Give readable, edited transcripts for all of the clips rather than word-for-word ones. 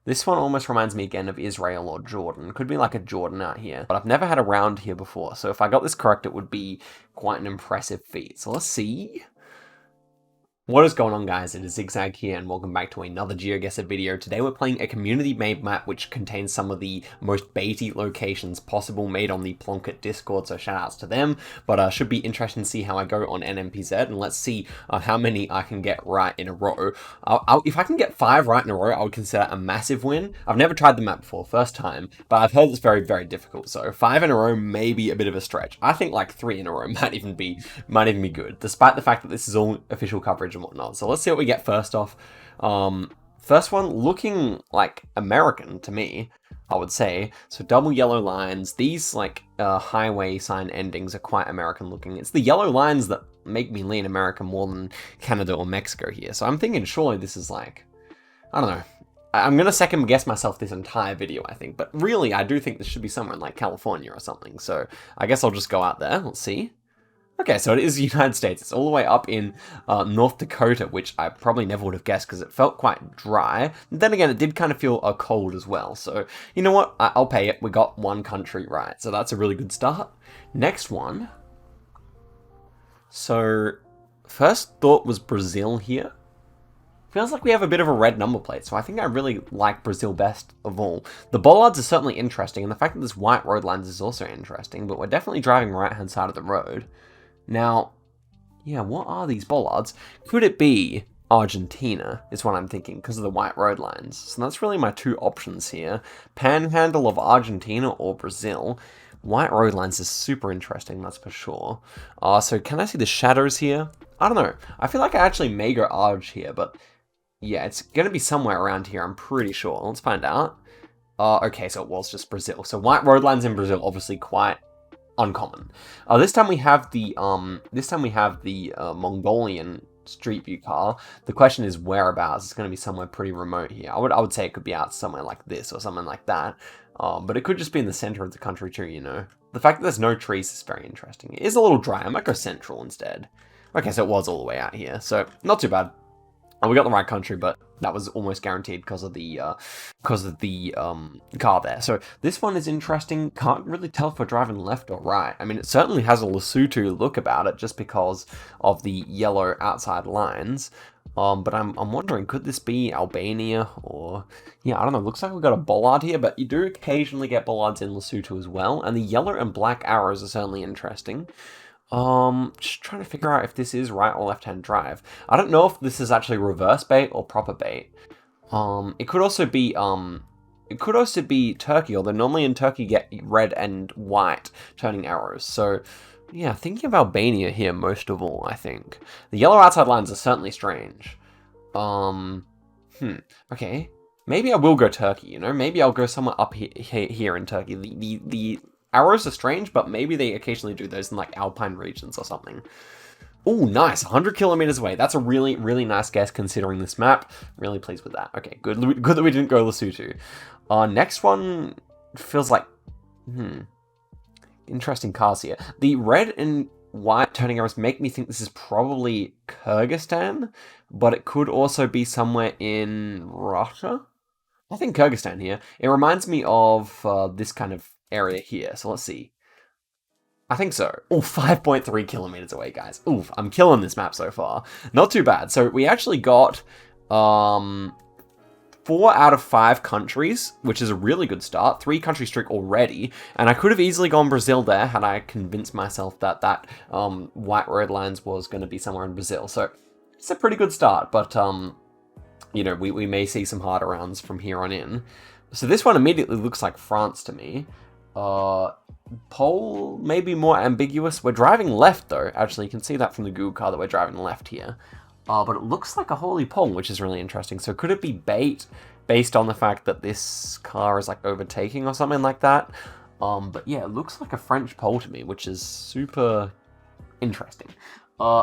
This one almost reminds me again of Israel or Jordan. Could be like a Jordan out here. But I've never had a round here before, so if I got this correct, it would be quite an impressive feat. So let's see. What is going on, guys? It is Zigzag here, and welcome back to another Geoguessr video. Today we're playing a community-made map which contains some of the most baity locations possible, made on the PlonkIt Discord, so shoutouts to them. But should be interesting to see how I go on NMPZ, and let's see how many I can get right in a row. If I can get 5 right in a row, I would consider a massive win. I've never tried the map before, first time, but I've heard it's very, very difficult, so 5 in a row may be a bit of a stretch. I think like 3 in a row might even be good, despite the fact that this is all official coverage and whatnot. So let's see what we get first off. First one looking like American to me, I would say. So double yellow lines. These like highway sign endings are quite American looking. It's the yellow lines that make me lean American more than Canada or Mexico here. So I'm thinking surely this is like, I don't know. I'm going to second guess myself this entire video, I think. But really, I do think this should be somewhere in like California or something. So I guess I'll just go out there. Let's see. Okay, so it is the United States. It's all the way up in North Dakota, which I probably never would have guessed because it felt quite dry. And then again, it did kind of feel cold as well. So, you know what? I'll pay it. We got one country right. So that's a really good start. Next one. So, first thought was Brazil here. Feels like we have a bit of a red number plate, so I think I really like Brazil best of all. The bollards are certainly interesting, and the fact that there's white road lines is also interesting, but we're definitely driving right-hand side of the road. Now, yeah, what are these bollards? Could it be Argentina, is what I'm thinking, because of the white road lines. So that's really my two options here. Panhandle of Argentina or Brazil. White road lines is super interesting, that's for sure. So can I see the shadows here? I don't know. I feel like I actually may go Arge here, but yeah, it's going to be somewhere around here, I'm pretty sure. Let's find out. Okay, so it was just Brazil. So white road lines in Brazil, obviously quite uncommon. This time we have the Mongolian street view car. The question is whereabouts. It's going to be somewhere pretty remote here. I would say it could be out somewhere like this or something like that. But it could just be in the center of the country too, you know. The fact that there's no trees is very interesting. It is a little dry. I might go central instead. Okay, so it was all the way out here. So not too bad. We got the right country, but that was almost guaranteed because of the car there. So this one is interesting. Can't really tell if we're driving left or right. I mean, it certainly has a Lesotho look about it just because of the yellow outside lines. But I'm wondering, could this be Albania or... Yeah, I don't know. Looks like we've got a bollard here, but you do occasionally get bollards in Lesotho as well. And the yellow and black arrows are certainly interesting. Just trying to figure out if this is right or left-hand drive. I don't know if this is actually reverse bait or proper bait. It could also be Turkey, although normally in Turkey you get red and white turning arrows. So, yeah, thinking of Albania here most of all, I think. The yellow outside lines are certainly strange. Okay. Maybe I will go Turkey, you know? Maybe I'll go somewhere up here in Turkey. The arrows are strange, but maybe they occasionally do those in like alpine regions or something. Oh, nice. 100 kilometers away. That's a really, really nice guess considering this map. Really pleased with that. Okay, good that we didn't go Lesotho. Next one feels like... Interesting cars here. The red and white turning arrows make me think this is probably Kyrgyzstan, but it could also be somewhere in Russia. I think Kyrgyzstan here. It reminds me of this kind of area here. So let's see. I think so. Oh, 5.3 kilometers away, guys. Oof, I'm killing this map so far. Not too bad. So we actually got 4 out of 5 countries, which is a really good start. 3 country streak already. And I could have easily gone Brazil there had I convinced myself that white road lines was going to be somewhere in Brazil. So it's a pretty good start. But, you know, we may see some harder rounds from here on in. So this one immediately looks like France to me. Pole may be more ambiguous. We're driving left though. Actually, you can see that from the Google car that we're driving left here. But it looks like a holy pole, which is really interesting. So could it be bait based on the fact that this car is like overtaking or something like that? But yeah, it looks like a French pole to me, which is super interesting.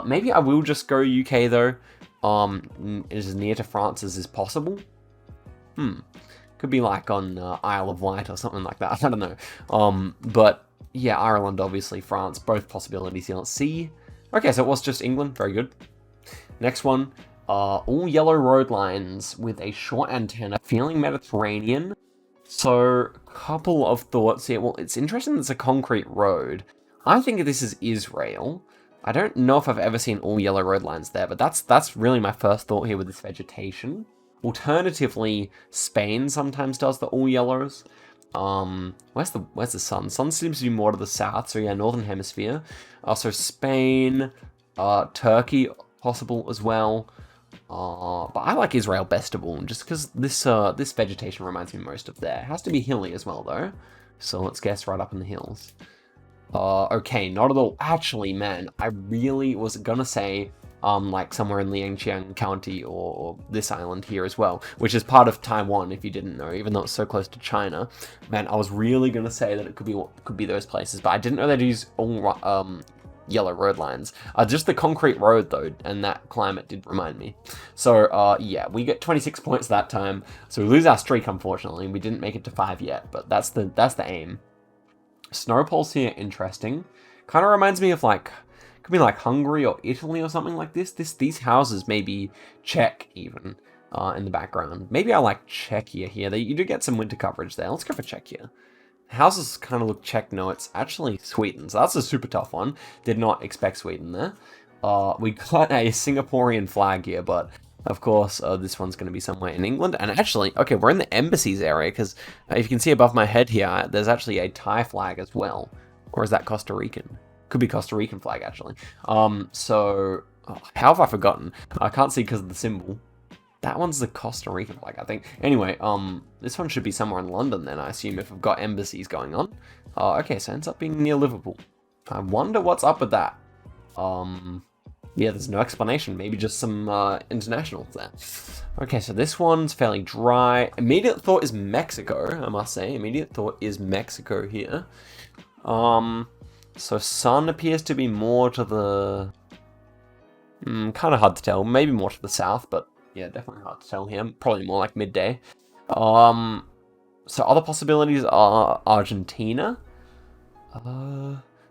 Maybe I will just go UK though. As near to France as is possible. Could be like on Isle of Wight or something like that. I don't know. But yeah, Ireland, obviously, France, both possibilities here. Let's see. Okay, so it was just England. Very good. Next one. All yellow road lines with a short antenna, feeling Mediterranean. So, couple of thoughts here. Well, it's interesting it's a concrete road. I think this is Israel. I don't know if I've ever seen all yellow road lines there, but that's really my first thought here with this vegetation. Alternatively, Spain sometimes does the all yellows. Where's the sun? Sun seems to be more to the south, so yeah, northern hemisphere. So Spain, Turkey possible as well. But I like Israel best of all, just because this vegetation reminds me most of there. It has to be hilly as well though, so let's guess right up in the hills. Okay, not at all. Actually, man, I really was gonna say, like somewhere in Liangqiang County or this island here as well, which is part of Taiwan, if you didn't know, even though it's so close to China. Man, I was really gonna say that it could be those places, but I didn't know they'd use all yellow road lines. Just the concrete road though, and that climate did remind me. So yeah, we get 26 points that time. So we lose our streak, unfortunately. We didn't make it to 5 yet, but that's the aim. Snow poles here, interesting. Kind of reminds me of like, could be like Hungary or Italy or something like this. These houses may be Czech even in the background. Maybe I like Czechia here. You do get some winter coverage there. Let's go for Czechia. Houses kind of look Czech. No, it's actually Sweden. So that's a super tough one. Did not expect Sweden there. We got a Singaporean flag here, but of course, this one's going to be somewhere in England. And actually, okay, we're in the embassies area, because if you can see above my head here, there's actually a Thai flag as well. Or is that Costa Rican? Could be Costa Rican flag, actually. So, how have I forgotten? I can't see because of the symbol. That one's the Costa Rican flag, I think. Anyway, this one should be somewhere in London then, I assume, if we've got embassies going on. Okay, so it ends up being near Liverpool. I wonder what's up with that. Yeah, there's no explanation. Maybe just some internationals there. Okay, so this one's fairly dry. Immediate thought is Mexico, I must say. Immediate thought is Mexico here. So sun appears to be more to the... kind of hard to tell. Maybe more to the south, but yeah, definitely hard to tell here. Probably more like midday. So other possibilities are Argentina.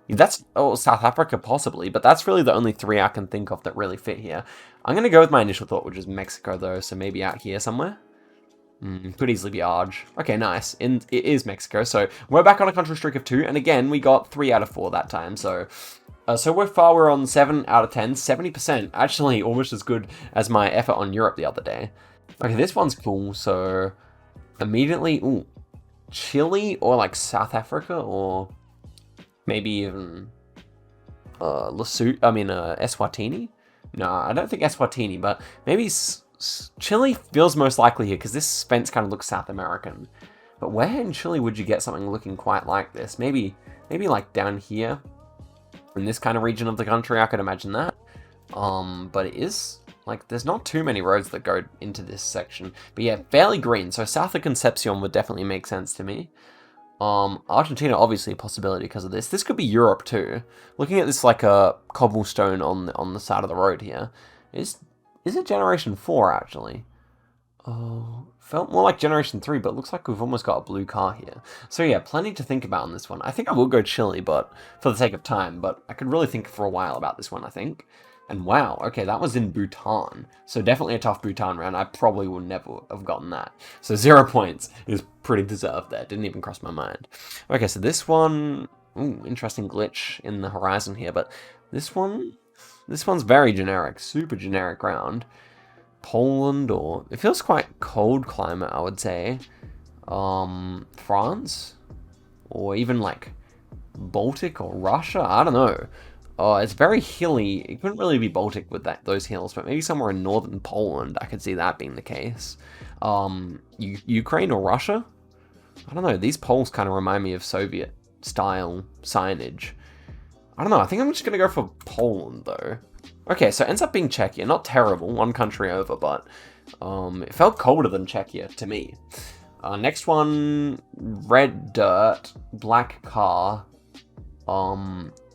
That's South Africa possibly, but that's really the only 3 I can think of that really fit here. I'm going to go with my initial thought, which is Mexico though, so maybe out here somewhere. Could easily be Arge. Okay, nice. It is Mexico, so we're back on a country streak of 2, and again, we got 3 out of 4 that time, so far we're on 7 out of 10, 70%, actually almost as good as my effort on Europe the other day. Okay, this one's cool, so immediately, Chile or like South Africa, or maybe even Eswatini? No, I don't think Eswatini, but maybe Chile feels most likely here because this fence kind of looks South American. But where in Chile would you get something looking quite like this? Maybe like down here in this kind of region of the country, I could imagine that. But it is like there's not too many roads that go into this section. But yeah, fairly green. So south of Concepcion would definitely make sense to me. Argentina, obviously a possibility because of this. This could be Europe too. Looking at this like a cobblestone on the side of the road here. Is it Generation 4 actually? Oh, felt more like Generation 3, but it looks like we've almost got a blue car here. So yeah, plenty to think about on this one. I think I will go Chile, but for the sake of time, but I could really think for a while about this one, I think. And wow, okay, that was in Bhutan. So definitely a tough Bhutan round. I probably would never have gotten that. So 0 points is pretty deserved there. Didn't even cross my mind. Okay, so this one... Ooh, interesting glitch in the horizon here. But this one's very generic. Super generic round. Poland, or... It feels quite cold climate, I would say. France? Or even like Baltic or Russia? I don't know. It's very hilly. It couldn't really be Baltic with those hills, but maybe somewhere in northern Poland, I could see that being the case. Ukraine or Russia? I don't know. These poles kind of remind me of Soviet-style signage. I don't know. I think I'm just going to go for Poland, though. Okay, so it ends up being Czechia. Not terrible. 1 country over, but it felt colder than Czechia to me. Next one, red dirt, black car,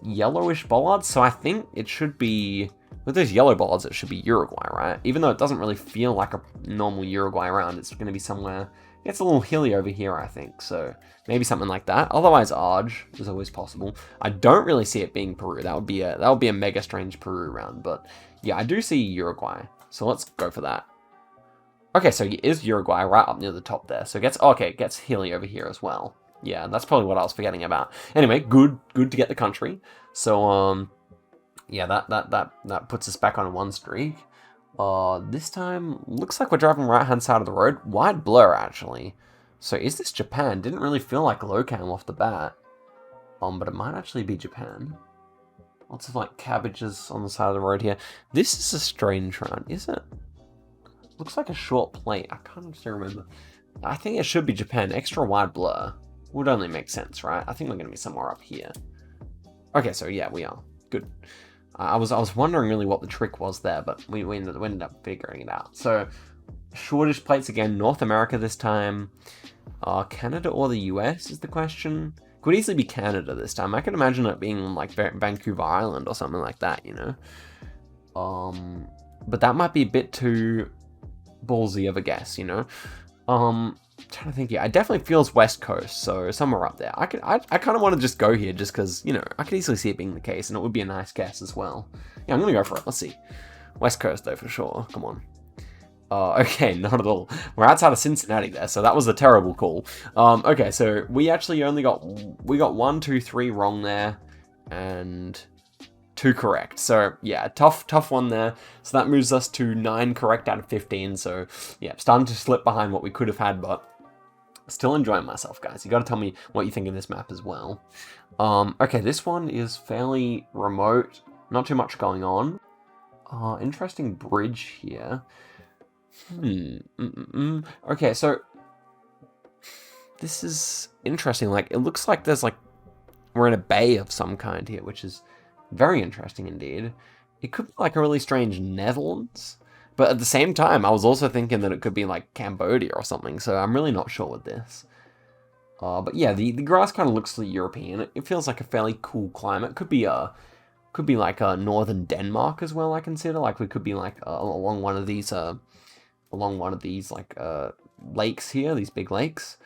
yellowish bollards, so I think it should be, with those yellow bollards, it should be Uruguay, right? Even though it doesn't really feel like a normal Uruguay round, it's going to be somewhere, it's a little hilly over here, I think, so maybe something like that. Otherwise, Arge is always possible. I don't really see it being Peru. That would be a mega strange Peru round, but yeah, I do see Uruguay. So let's go for that. Okay, so it is Uruguay right up near the top there. So it gets hilly over here as well. Yeah, that's probably what I was forgetting about. Anyway, good to get the country. So yeah, that puts us back on one streak. This time looks like we're driving right hand side of the road. Wide blur actually. So is this Japan? Didn't really feel like low cam off the bat. But it might actually be Japan. Lots of like cabbages on the side of the road here. This is a strange run, is it? Looks like a short plate. I can't actually remember. I think it should be Japan. Extra wide blur would only make sense, right? I think we're going to be somewhere up here. Okay, so yeah, we are. Good. I was wondering really what the trick was there, but we ended up figuring it out. So, shortish plates again. North America this time. Canada or the US is the question. Could easily be Canada this time. I can imagine it being like Vancouver Island or something like that, you know? But that might be a bit too ballsy of a guess, you know? Trying to think here. It definitely feels West Coast, so somewhere up there. I kind of want to just go here just because, you know, I could easily see it being the case, and it would be a nice guess as well. Yeah, I'm going to go for it. Let's see. West Coast, though, for sure. Come on. Okay, not at all. We're outside of Cincinnati there, so that was a terrible call. Okay, so we actually only got 1, 2, 3 wrong there, and 2 correct. So yeah, tough one there. So that moves us to 9 correct out of 15. So yeah, starting to slip behind what we could have had, but still enjoying myself, guys. You got to tell me what you think of this map as well. Okay, this one is fairly remote. Not too much going on. Interesting bridge here. Okay, so this is interesting. Like, it looks like there's like we're in a bay of some kind here, which is very interesting indeed. It could be like a really strange Netherlands, but at the same time, I was also thinking that it could be like Cambodia or something. So I'm really not sure with this. But yeah, the grass kind of looks like European. It feels like a fairly cool climate. Could be like northern Denmark as well. I consider like we could be like along one of these like lakes here, these big lakes.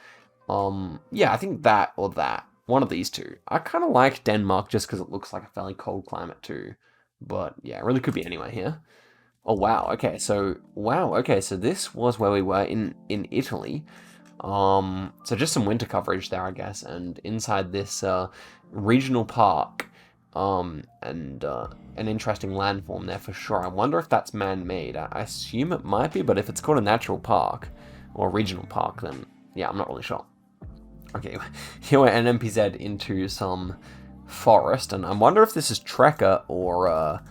Yeah, I think that or that. One of these two. I kind of like Denmark just because it looks like a fairly cold climate too. But yeah, it really could be anywhere here. Oh, wow. Okay, so this was where we were in Italy. So just some winter coverage there, I guess. And inside this regional park, and an interesting landform there for sure. I wonder if that's man-made. I assume it might be, but if it's called a natural park or regional park, then yeah, I'm not really sure. Okay, here we're NMPZ into some forest, and I wonder if this is Trekker or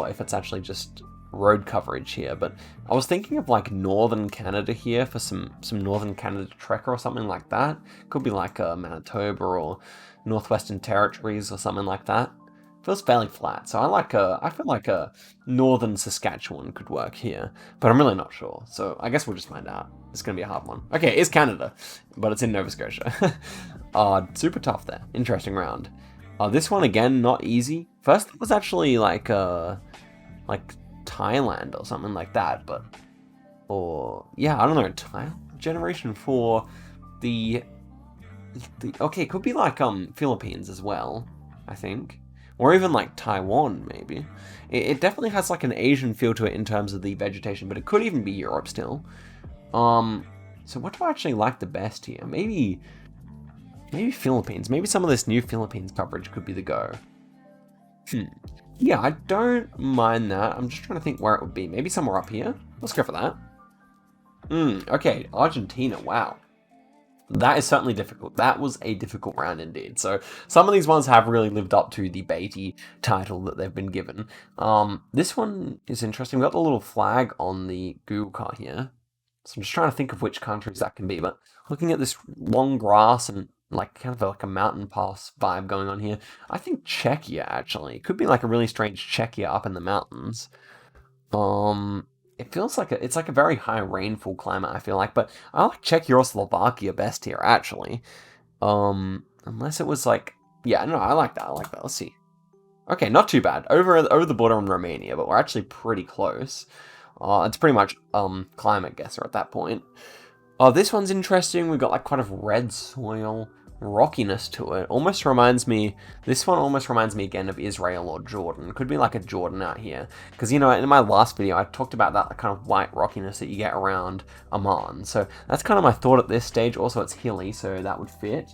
if it's actually just road coverage here. But I was thinking of like northern Canada here for some northern Canada Trekker or something like that. Could be like Manitoba or Northwestern Territories or something like that. Feels fairly flat, so I feel like a northern Saskatchewan could work here, but I'm really not sure. So I guess we'll just find out. It's gonna be a hard one. Okay, it is Canada, but it's in Nova Scotia. Super tough there. Interesting round. This one again, not easy. First it was actually like Thailand or something like that, but yeah, I don't know. Thailand Generation 4. Okay, it could be like Philippines as well, I think. Or even like Taiwan, maybe. It definitely has like an Asian feel to it in terms of the vegetation, but it could even be Europe still. So what do I actually like the best here? Maybe Philippines. Maybe some of this new Philippines coverage could be the go. Yeah, I don't mind that. I'm just trying to think where it would be. Maybe somewhere up here? Let's go for that. Okay, Argentina, wow. That is certainly difficult. That was a difficult round indeed. So some of these ones have really lived up to the Beatty title that they've been given. This one is interesting. We've got the little flag on the Google car here. So I'm just trying to think of which countries that can be. But looking at this long grass and like kind of like a mountain pass vibe going on here, I think Czechia actually. It could be like a really strange Czechia up in the mountains. It feels like it's like a very high rainfall climate, I feel like, but I like Czechia or Slovakia best here, actually. Unless it was like, yeah, no, I like that. Let's see. Okay, not too bad. Over the border in Romania, but we're actually pretty close. It's pretty much climate guesser at that point. This one's interesting. We've got like quite a red soil. rockiness to it. Almost reminds me, this one almost reminds me again of Israel or Jordan. Could be like a Jordan out here. Because, you know, in my last video, I talked about that kind of white rockiness that you get around Amman. So that's kind of my thought at this stage. Also, it's hilly, so that would fit.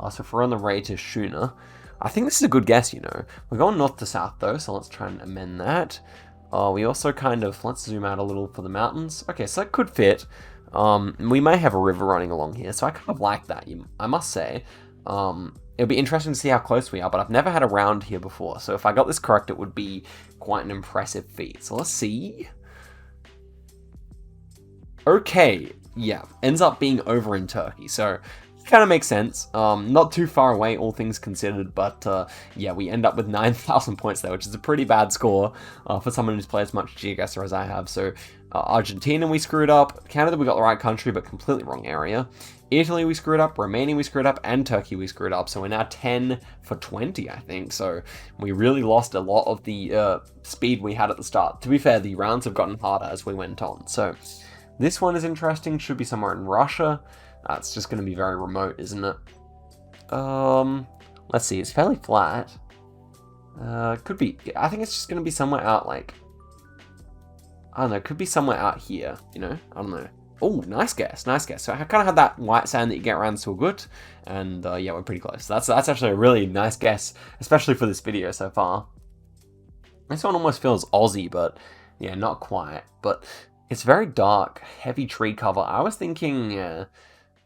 So if we're on the way to Shuna, I think this is a good guess, you know. We're going north to south, though, so let's try and amend that. We also kind of, let's zoom out a little for the mountains. Okay, so that could fit. We may have a river running along here, so I kind of like that, I must say. It'll be interesting to see how close we are, but I've never had a round here before, so if I got this correct, it would be quite an impressive feat. So let's see. Okay, yeah, ends up being over in Turkey, so kind of makes sense. Not too far away, all things considered, but yeah, we end up with 9,000 points there, which is a pretty bad score for someone who's played as much Geoguessr as I have. So Argentina we screwed up, Canada we got the right country, but completely wrong area. Italy we screwed up, Romania we screwed up, and Turkey we screwed up. So we're now 10 for 20, I think. So we really lost a lot of the speed we had at the start. To be fair, the rounds have gotten harder as we went on. So this one is interesting, should be somewhere in Russia. It's just going to be very remote, isn't it? Let's see, it's fairly flat. Could be, I think it's just going to be somewhere out, like, I don't know, could be somewhere out here, you know? I don't know. Oh, nice guess, nice guess. So I kind of had that white sand that you get around Surgut, and yeah, we're pretty close. That's actually a really nice guess, especially for this video so far. This one almost feels Aussie, but yeah, not quite. But it's very dark, heavy tree cover. I was thinking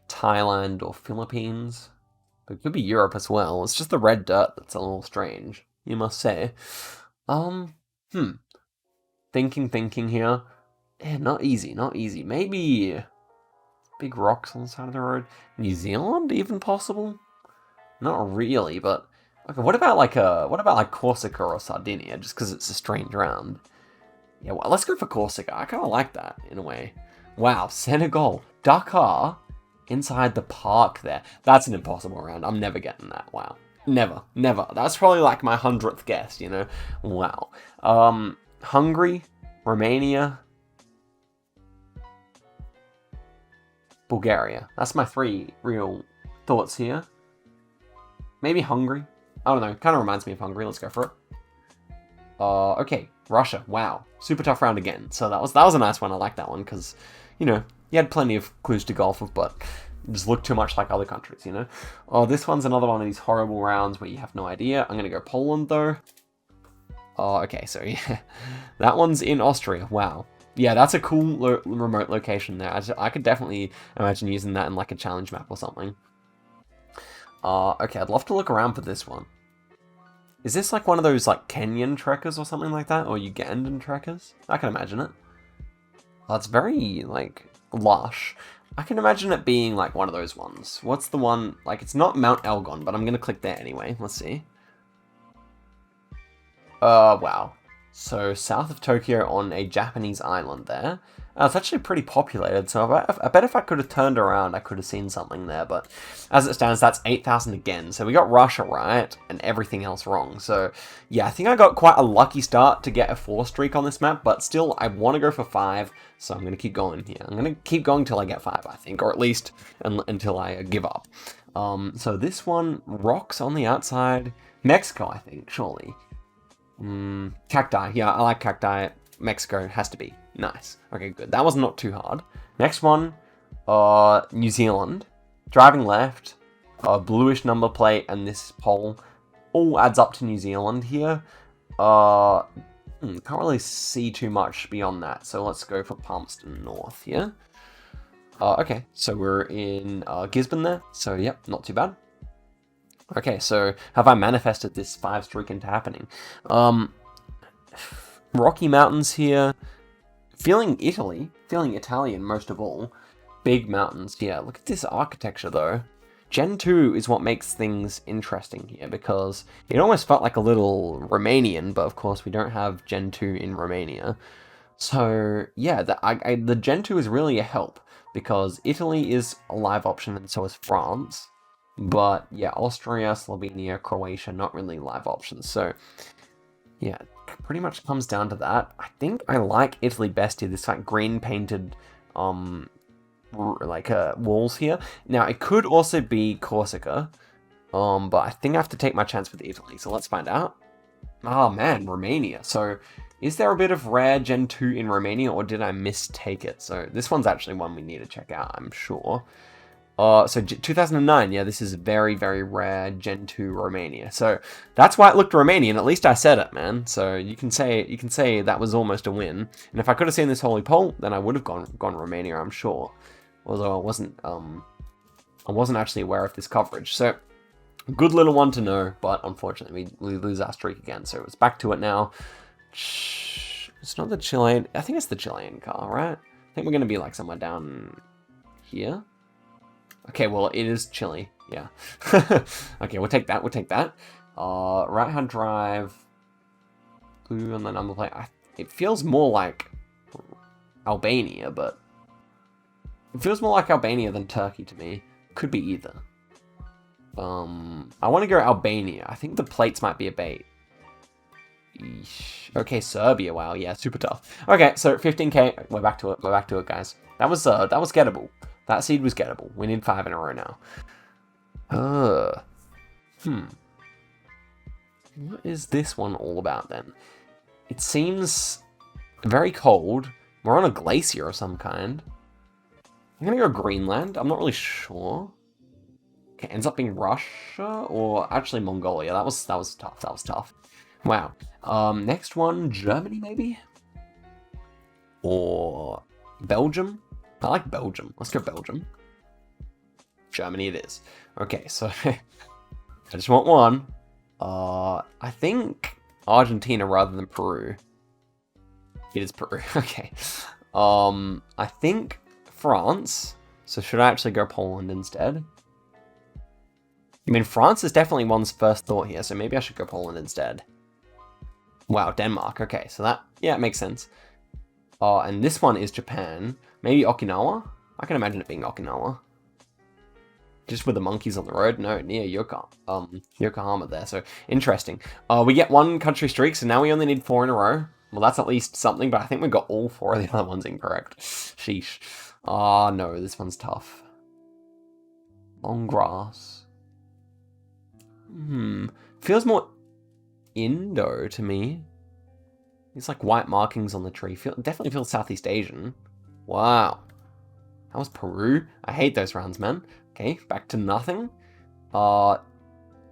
Thailand or Philippines. It could be Europe as well. It's just the red dirt that's a little strange, you must say. Thinking here. Yeah, not easy. Maybe big rocks on the side of the road. New Zealand, even possible? Not really, but okay. What about like Corsica or Sardinia? Just because it's a strange round. Yeah, well, let's go for Corsica. I kind of like that in a way. Wow, Senegal, Dakar. Inside the park there. That's an impossible round. I'm never getting that. Wow. Never. That's probably like my 100th guess, you know? Wow. Hungary, Romania, Bulgaria. That's my 3 real thoughts here. Maybe Hungary. I don't know. Kind of reminds me of Hungary. Let's go for it. Okay. Russia. Wow. Super tough round again. So that was a nice one. I like that one because, you know, you had plenty of clues to golf with, but it just looked too much like other countries, you know? Oh, this one's another one of these horrible rounds where you have no idea. I'm going to go Poland, though. Oh, okay, so yeah. That one's in Austria. Wow. Yeah, that's a cool remote location there. I could definitely imagine using that in like a challenge map or something. Okay, I'd love to look around for this one. Is this like one of those like Kenyan trekkers or something like that? Or Ugandan trekkers? I can imagine it. Oh, it's very like lush. I can imagine it being like one of those ones. What's the one? Like, it's not Mount Elgon, but I'm going to click there anyway. Let's see. Wow. So, south of Tokyo on a Japanese island there. It's actually pretty populated, so I bet if I could have turned around, I could have seen something there, but as it stands, that's 8,000 again. So we got Russia right, and everything else wrong. So, yeah, I think I got quite a lucky start to get a 4 streak on this map, but still, I want to go for 5, so I'm going to keep going here. I'm going to keep going till I get 5, I think, or at least until I give up. So this one, rocks on the outside. Mexico, I think, surely. Cacti, yeah, I like cacti. Mexico has to be. Nice. Okay, good. That was not too hard. Next one, New Zealand. Driving left, bluish number plate, and this pole all adds up to New Zealand here. Can't really see too much beyond that, so let's go for Palmerston North here. Okay, so we're in Gisborne there, so yep, not too bad. Okay, so have I manifested this 5 streak into happening? Rocky Mountains here. Feeling Italian most of all. Big mountains, yeah. Look at this architecture though. Gen 2 is what makes things interesting here because it almost felt like a little Romanian, but of course we don't have Gen 2 in Romania. So yeah, the Gen 2 is really a help because Italy is a live option and so is France. But yeah, Austria, Slovenia, Croatia, not really live options. So yeah, pretty much comes down to that. I think I like Italy best here. This like green painted walls here. Now, it could also be Corsica, but I think I have to take my chance with Italy, so let's find out. Oh man, Romania. So, is there a bit of rare Gen 2 in Romania, or did I mistake it? So, this one's actually one we need to check out, I'm sure. So 2009, yeah, this is very, very rare Gen 2 Romania. So that's why it looked Romanian. At least I said it, man. So you can say that was almost a win. And if I could have seen this holy pole, then I would have gone Romania, I'm sure. Although I wasn't actually aware of this coverage. So good little one to know, but unfortunately we lose our streak again. So it's back to it now. It's not the Chilean. I think it's the Chilean car, right? I think we're gonna be like somewhere down here. Okay, well, it is Chile, yeah. Okay, we'll take that, right-hand drive, blue on the number plate. It feels more like Albania, but... It feels more like Albania than Turkey to me. Could be either. I want to go Albania. I think the plates might be a bait. Eesh. Okay, Serbia, wow, yeah, super tough. Okay, so 15k, we're back to it, guys. That was gettable. That seed was gettable. We need 5 in a row now. What is this one all about then? It seems very cold. We're on a glacier of some kind. I'm gonna go Greenland. I'm not really sure. Okay, ends up being Russia or actually Mongolia. That was tough. That was tough. Wow. Next one, Germany maybe? Or Belgium? I like Belgium. Let's go Belgium. Germany it is. Okay, so I just want one. I think Argentina rather than Peru. It is Peru. Okay. I think France. So should I actually go Poland instead? I mean, France is definitely one's first thought here, so maybe I should go Poland instead. Wow, Denmark. Okay, so that, yeah, it makes sense. And this one is Japan. Maybe Okinawa? I can imagine it being Okinawa. Just with the monkeys on the road? No, near Yokohama there. So, interesting. We get 1 country streak, so now we only need 4 in a row. Well, that's at least something, but I think we got all 4 of the other ones incorrect. Sheesh. Oh, no, this one's tough. Long grass. Feels more Indo to me. It's like white markings on the tree. Definitely feels Southeast Asian. Wow. That was Peru. I hate those rounds, man. Okay, back to nothing.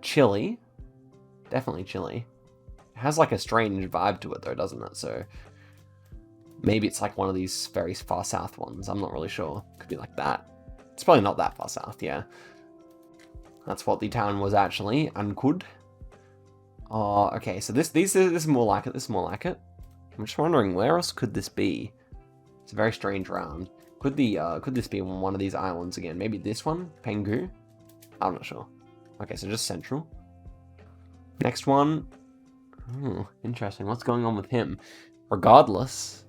Chile. Definitely Chile. It has like a strange vibe to it though, doesn't it? So maybe it's like one of these very far south ones. I'm not really sure. Could be like that. It's probably not that far south, yeah. That's what the town was actually. Ancud. Okay, so this is more like it. This is more like it. I'm just wondering, where else could this be? It's a very strange round. Could this be on one of these islands again? Maybe this one? Penghu? I'm not sure. Okay, so just central. Next one. Interesting. What's going on with him? Regardless.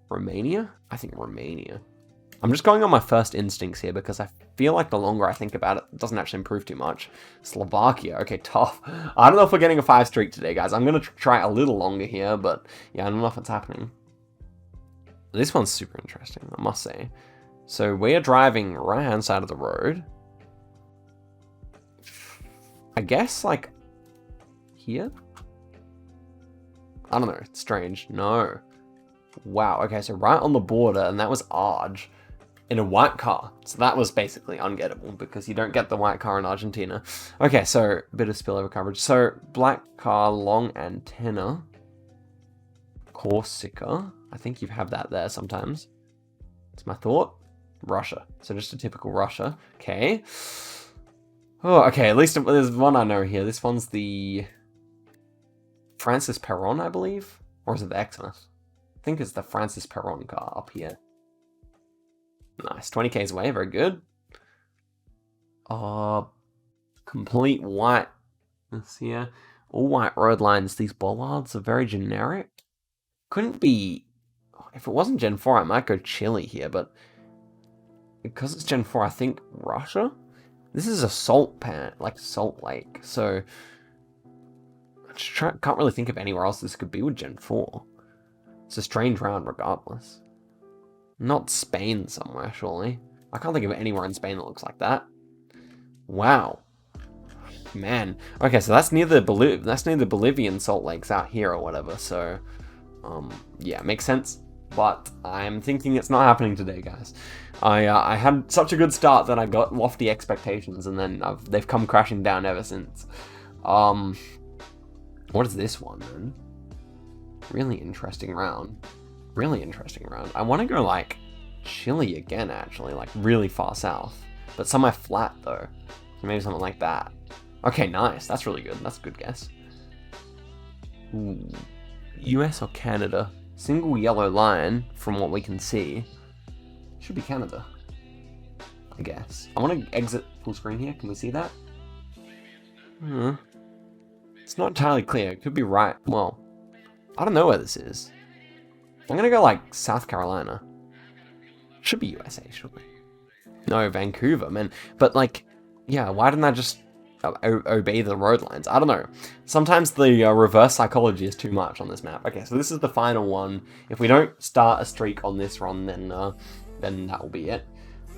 Romania? I think Romania. I'm just going on my first instincts here because I feel like the longer I think about it, it doesn't actually improve too much. Slovakia. Okay, tough. I don't know if we're getting a 5 streak today, guys. I'm going to try a little longer here, but yeah, I don't know if it's happening. This one's super interesting, I must say. So we are driving right-hand side of the road. I guess, like, here? I don't know. It's strange. No. Wow. Okay, so right on the border, and that was Arge. In a white car. So that was basically ungettable because you don't get the white car in Argentina. Okay, so a bit of spillover coverage. So black car, long antenna. Corsica. I think you have that there sometimes. That's my thought. Russia. So just a typical Russia. Okay. Oh, okay. At least there's one I know here. This one's the Francis Perron, I believe. Or is it the Xmas? I think it's the Francis Perron car up here. Nice. 20k's away. Very good. Complete white. This here. All white road lines. These bollards are very generic. Couldn't be... If it wasn't Gen 4, I might go Chile here, but... Because it's Gen 4, I think Russia? This is a salt pan, like salt lake, so... Can't really think of anywhere else this could be with Gen 4. It's a strange round regardless. Not Spain somewhere, surely. I can't think of anywhere in Spain that looks like that. Wow. Man. Okay, so that's near the Bolivian Salt Lakes out here or whatever, so yeah, makes sense. But I'm thinking it's not happening today, guys. I had such a good start that I got lofty expectations, and then they've come crashing down ever since. What is this one, then? Really interesting round. Really interesting round. I want to go, like, Chile again, actually. Like, really far south. But somewhere flat, though. So maybe something like that. Okay, nice. That's really good. That's a good guess. Ooh. US or Canada? Single yellow line, from what we can see. Should be Canada, I guess. I want to exit full screen here. Can we see that? It's not entirely clear. It could be right. Well, I don't know where this is. I'm going to go, like, South Carolina. Should be USA, surely. No, Vancouver, man. But, like, yeah, why didn't I just obey the road lines? I don't know. Sometimes the reverse psychology is too much on this map. Okay, so this is the final one. If we don't start a streak on this run, then that will be it.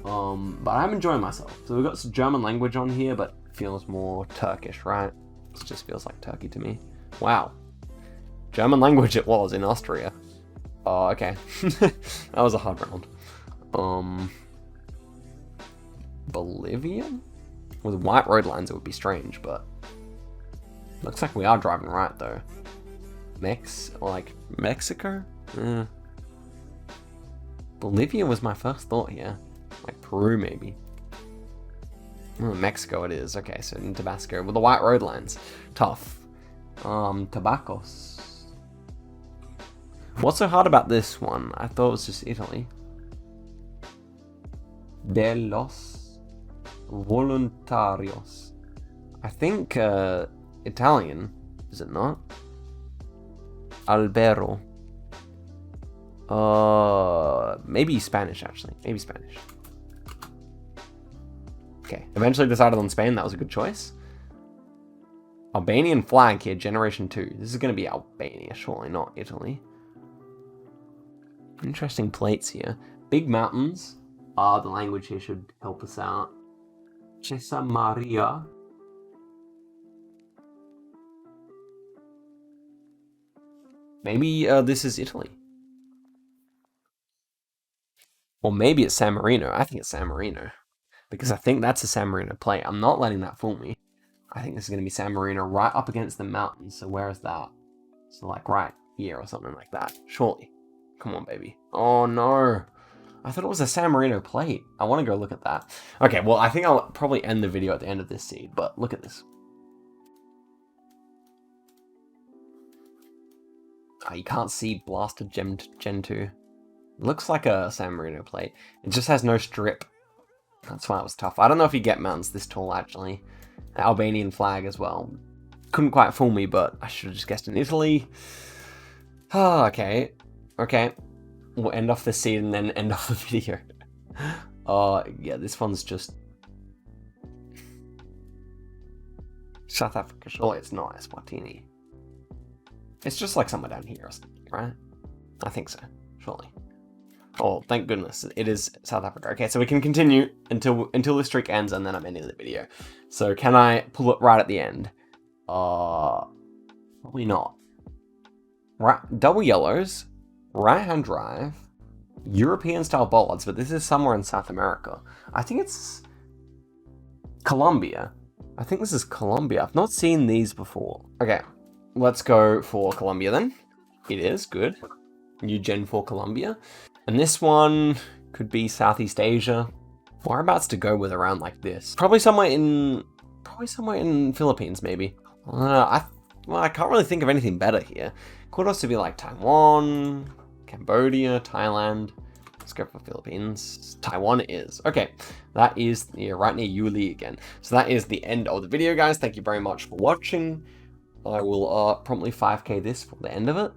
But I'm enjoying myself. So we've got some German language on here, but it feels more Turkish, right? It just feels like Turkey to me. Wow. German language it was in Austria. Oh, okay. That was a hard round. Bolivian? With white road lines, it would be strange, but looks like we are driving right, though. Mexico? Bolivia was my first thought here. Like Peru, maybe. Oh, Mexico it is. Okay, so in Tabasco. With the white road lines. Tough. Tabacos. What's so hard about this one? I thought it was just Italy. De los Voluntarios. I think Italian, is it not? Albero. Maybe Spanish, actually. Maybe Spanish. Okay, eventually decided on Spain. That was a good choice. Albanian flag here, generation 2. This is going to be Albania, surely, not Italy. Interesting plates here. Big mountains. The language here should help us out. Cesa Maria. Maybe this is Italy. Or maybe it's San Marino. I think it's San Marino. Because I think that's a San Marino plate. I'm not letting that fool me. I think this is going to be San Marino right up against the mountains. So where is that? So like right here or something like that. Surely. Come on, baby. Oh, no. I thought it was a San Marino plate. I want to go look at that. Okay, well, I think I'll probably end the video at the end of this seed. But look at this. You can't see blasted Gen 2. Looks like a San Marino plate. It just has no strip. That's why it was tough. I don't know if you get mountains this tall, actually. The Albanian flag as well. Couldn't quite fool me, but I should have just guessed in Italy. Oh, okay. Okay. We'll end off the seed and then end off the video. Yeah, this one's just... South Africa. Surely it's not Eswatini. It's just like somewhere down here or something, right? I think so. Surely. Oh, thank goodness. It is South Africa. Okay, so we can continue until the streak ends, and then I'm ending the video. So can I pull it right at the end? Probably not. Right, double yellows, right-hand drive, European-style bollards, but this is somewhere in South America. I think it's Colombia. I think this is Colombia. I've not seen these before. Okay, let's go for Colombia then. It is, good. New Gen 4 Colombia. And this one could be Southeast Asia. Whereabouts to go with around like this? Probably somewhere in Philippines, maybe. I can't really think of anything better here. Could also be like Taiwan, Cambodia, Thailand. Let's go for Philippines. Taiwan is. Okay, that is right near Yuli again. So that is the end of the video, guys. Thank you very much for watching. I will promptly 5K this for the end of it.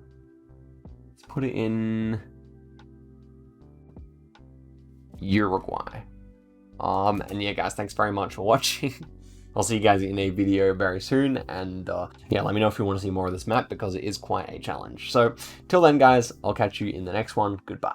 Let's put it in Uruguay. And yeah, guys, thanks very much for watching. I'll see you guys in a video very soon, and yeah, let me know if you want to see more of this map, because it is quite a challenge. So, till then, guys, I'll catch you in the next one. Goodbye.